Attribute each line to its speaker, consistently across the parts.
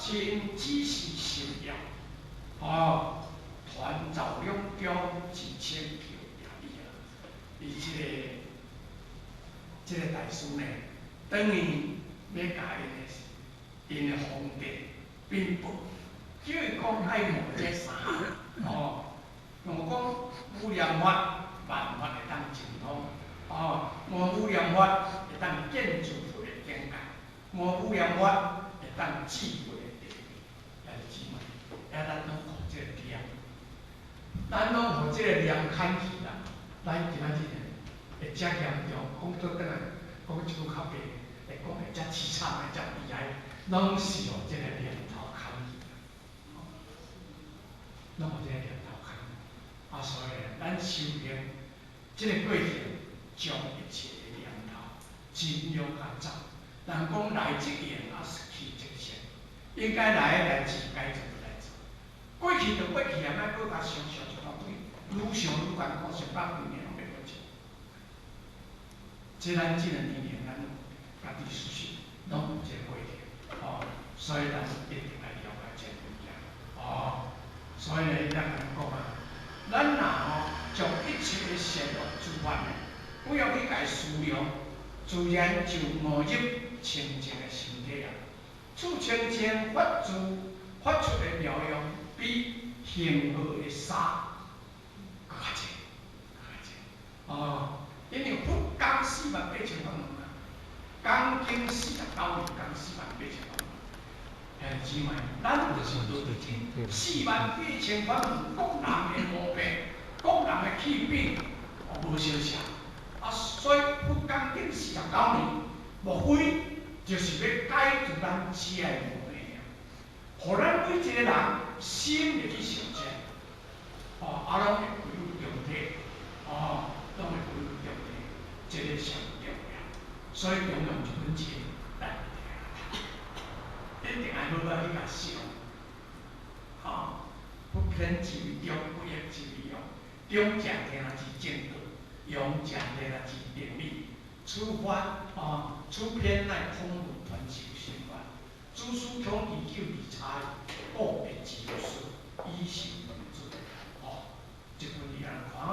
Speaker 1: 亲只是修养，团造两中一千票也厉害。伊这个大师呢，等于要甲因的皇帝禀报，叫伊讲爱无这三项，用讲武良法、万法会当精通，武良法会当建筑物的境界，武良法会当智慧的地位，也是姊妹，也咱拢互这个念，咱拢互这个念牵去啦，咱今仔日会遮严重，讲倒转来，讲一句较白，会讲会遮凄惨的、遮悲哀，拢是互这个念头牵去，拢互这个念头牵。所以咱修行这个过程，将一切的念头尽量甲走。人讲来即言，是去即现，应该来的代志，该做的来做。过去就过去啊，莫搁甲想一大堆，愈想愈艰苦，想百几年拢袂过去。这咱这两年，咱家己思想，拢有这个过程，所以咱一定要了解这个物件，所以呢，咱讲啊，咱若将一切的善恶诸法呢，不要去甲思量，自然就误入清净的身体啊。处清净发出的妙用，比幸福的沙更加济，因为佛讲48000法门啊，讲经49年，讲48000法门。姊妹，咱就是多伫听48000法门，各人的毛病，各人的气病，无相像。所以佛讲经49年，莫非就是要解除咱遮的毛病啊？互咱每一个人心会去想这，拢会归入中体，拢会归入中体，这个上重要。所以重要一分钱，咱一定要好好去甲想，不偏执于中，不厌其用。中正定是正道，用正定是定理。此法此篇乃空论传授心法，诸书统以救理差异，个别之事，以行为准。这份你安看啊，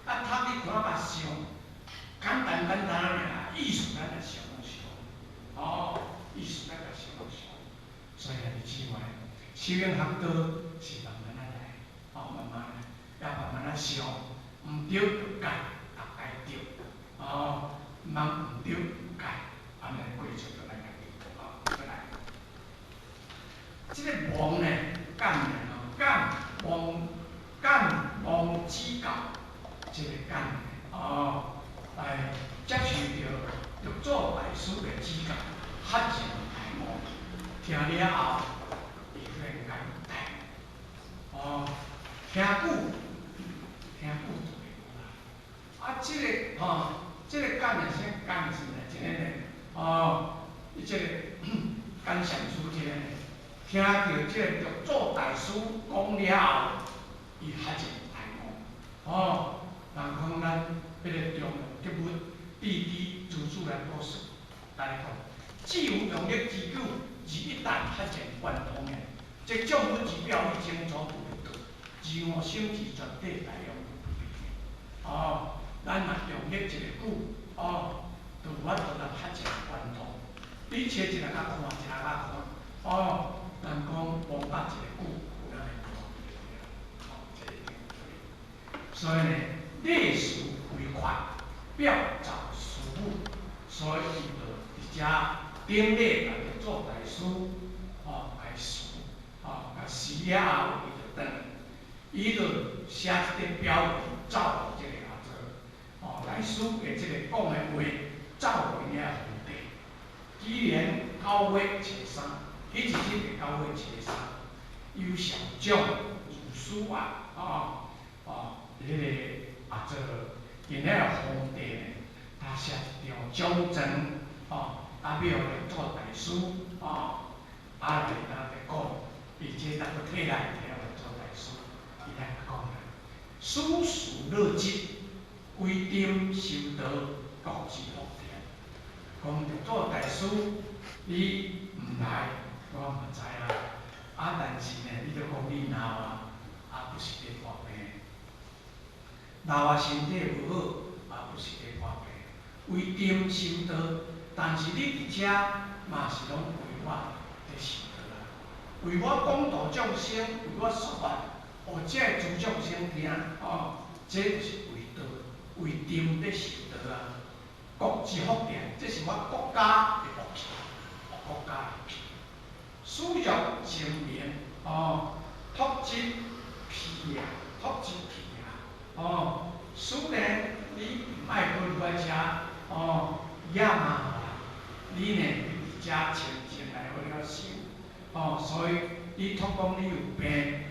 Speaker 1: 读，读你看啊，想，简单尔，意思咱来想想，意思咱来想想。所以啊，姊妹，修行学道是慢慢来，慢慢来，也慢慢想，唔对就改，改对，毋通唔对唔改，安尼过程就来家己，再来。这个妄呢，感妄之教，这个感来接受着六祖大师的指教，发现大悟，听了后，伊忽然间大，听久就会有啦。这个感呢，先感是呢，这个呢，这个感想书这个呢，听到这个六祖大师讲了后，伊发现大悟，人讲咱迄个中德文弟弟祖祖来故事，来讲，既有用力之久，而一旦发现贯通的，即种物之表以清楚不得，自我心之绝对大用不变。咱若用力一个久，就有法度来发现贯通。你找一个较看，一个较看，人讲王八一个久，有人会看，这个一定对。所以呢，内事为快，表造事物，所以伊就伫遮顶礼来做大师，来事，甲事了后，伊就转，伊就写一个标语，造这个阿做，大师的这个讲的话，造回了皇帝。既然9月初3，迄一日是9月初3，有上将如书啊，迄个阿做，今仔皇帝呢，他写一条奖状，庙来做大师，来讲，伊这当个体来做大师，伊来讲啦，世事乐极，归定修道，各自福田。讲做大师，你唔来，我嘛知啊，但是呢，你著讲你老啊，不是咧破病，老啊身体无好，不是咧破病，为定受道，但是你伫遮嘛是拢为我咧受道啊，为我广度众生，为我说法，这诸众生听，这就是为道，为定咧受道啊。国之福田，这是我国家的福气，国家的福气。sử dụng前面托接皮啊，托接皮啊，虽然你唔爱过来遮亚嘛，你呢伫遮清净来好了修，所以你托讲你有病，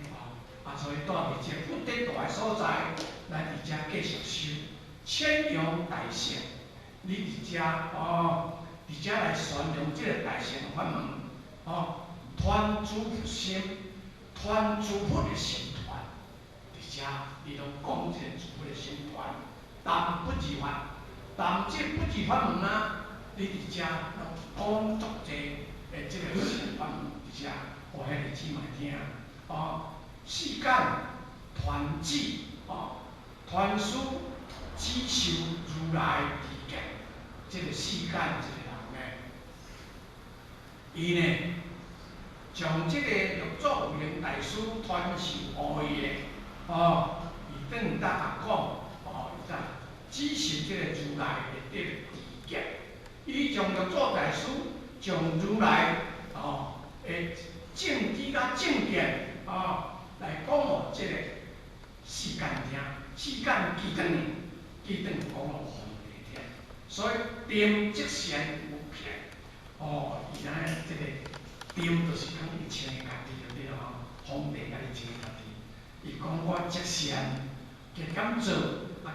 Speaker 1: 所以住伫遮福德大的所在，来伫遮继续修，宣扬大乘，你伫遮伫遮来宣扬即个大乘法门，团诸佛心，团诸佛的心团，伫遮你拢讲这个诸佛的心团，但不二法，但这不二法门啊，你伫遮讲足济的这个法门伫遮，互遐弟子嘛听，世间团旨，团师只受如来智见，这个世间这个人呢，伊呢？将这个六祖慧能大师传授予伊的，伊等于大家讲，伊在只是这个如来的这个智见，伊将六祖大师将如来的正知甲正见来讲予这个世间听，世间记等于讲予皇帝听，所以定即善无骗，伊咱这个。定就是讲伊请家己就对了皇帝家己请家己。伊讲我这善，加减做，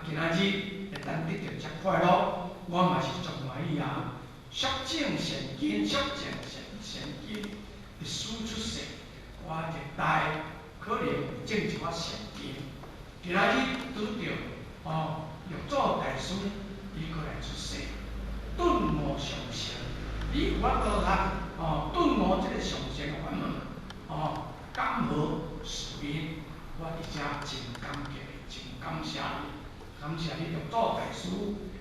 Speaker 1: 今仔日会当得到这快乐，我嘛是足欢喜啊！速正善根，速正善根，一输出世，我一代可能种一寡善根。今仔日拄着六祖大师，伊过来出世，顿悟上乘，你有法度通。顿悟这个上乘的法门，感无是因，我伫遮真感激，真感谢你，感谢你六祖大师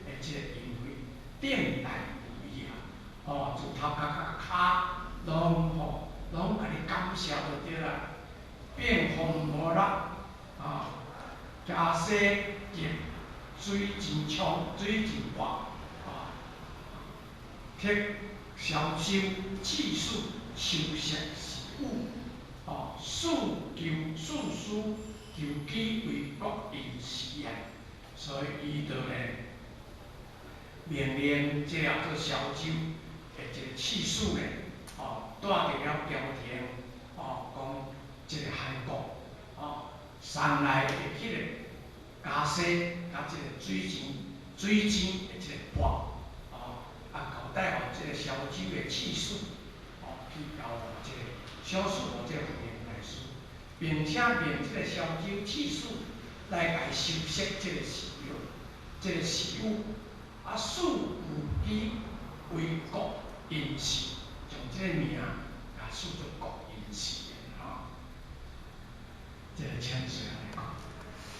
Speaker 1: 的这个因为，定大无异啊，自头壳到骹，拢甲你感谢就对啦，变风无力加西入水真冲，水真浊铁。消修气数修习是物，数书求机为国因实验，所以伊就咧命令这了做消修的这个气数咧，带着了朝廷，讲这个韩国，山内的迄个加西甲这个水晶的这个钵。交代互这个烧酒的次数，去交这个小数互这个慧能大师，并且命这个烧酒次数来甲伊修饰这个事物，这个事物，数有机为国因事，将这个名甲赐做国因事这个清水来讲，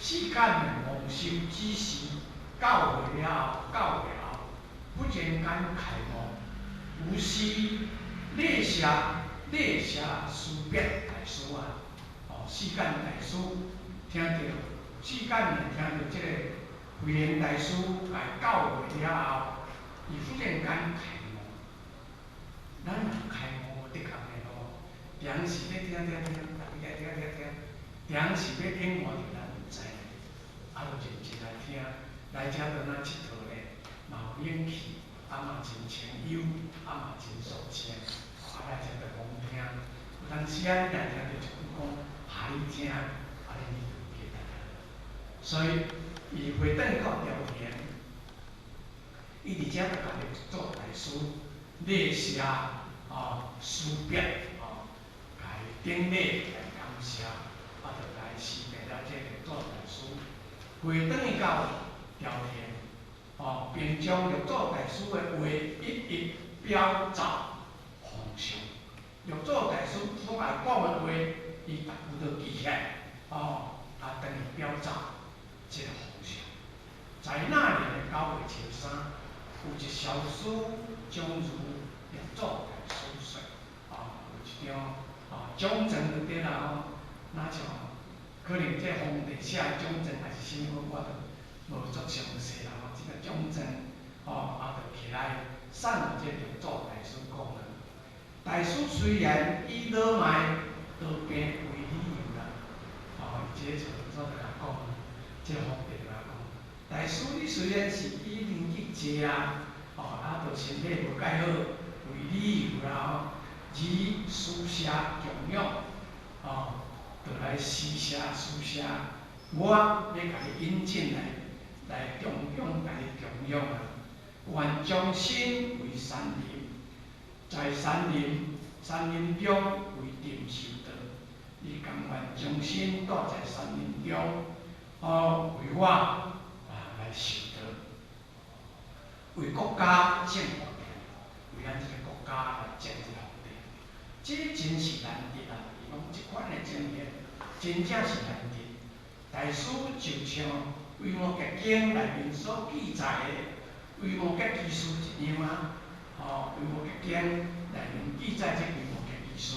Speaker 1: 世间的蒙修之时，到位了后，到位后。忽然间开悟，有时列下书别大师啊，世间大师听到，世间呢听到这个慧能大师来教诲了后，伊忽然间开悟，咱人开悟的确的咯，平时咧听，逐个听，平时要听我就咱唔知，就认真来听，来遮倒咱佚佗咧。嘛有勇气，嘛真清幽，嘛真肃清，来遮着讲听。有当时啊，你来听着一句讲，你听，你就记得了。所以，伊回转到朝廷，伊伫遮就甲你做大师，列写书别，甲伊顶礼来感谢，就来辞别了这个做大师，回转到朝廷。并将六祖大师的话一一表奏皇上。玉祖大师所来讲的话，伊逐句都记起来，等于表达这个方向。在那年的9月初3，有一小书将如玉祖大师说，有一张奖状就对啦那像可能这皇帝写的奖状还是啥物，我都无足详细啦这个奖状，就起来送互这玉祖大师讲的。大师虽然以老迈多病为理由啦，这就做甲讲，这皇帝就甲讲，大师你虽然是以年纪济啊，就身体无介好为理由啦，而书写供养，就来诗写书写，我要甲你引进来供养，甲你供养啊，愿将心为山林，在山林中为定修道，伊甘愿将心住在山林中，为我来修道，为国家建福田，为咱这个国家来建这个福田，这真是难得啊！伊讲即款的经验，真正是难得。大师就像《维摩诘经》内面所记载的维摩诘基书一样啊，维摩诘经内面记载这维摩诘基书，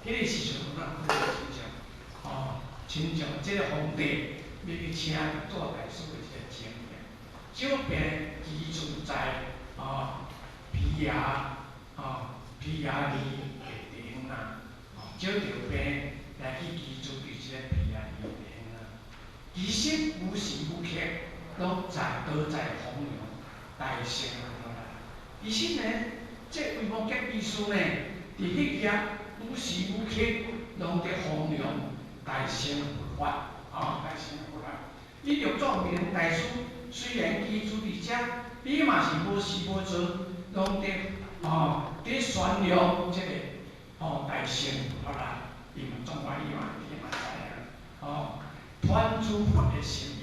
Speaker 1: 迄个时阵有咱看到亲像这个皇帝要去请玉祖大师的一个经验，少病居住在皮亚皮亚里的地方啊，少着病来去居住伫这个皮亚里的地方啊。其实无时无刻都在弘扬大乘佛法。其实呢，这维摩诘基书呢，伫迄页无时无刻拢在弘扬大乘佛法，大乘佛法。你玉祖明大师虽然居住伫遮，你嘛是无时无刻拢在宣扬这个大乘佛法，伊嘛总归伊嘛知影，传诸佛的心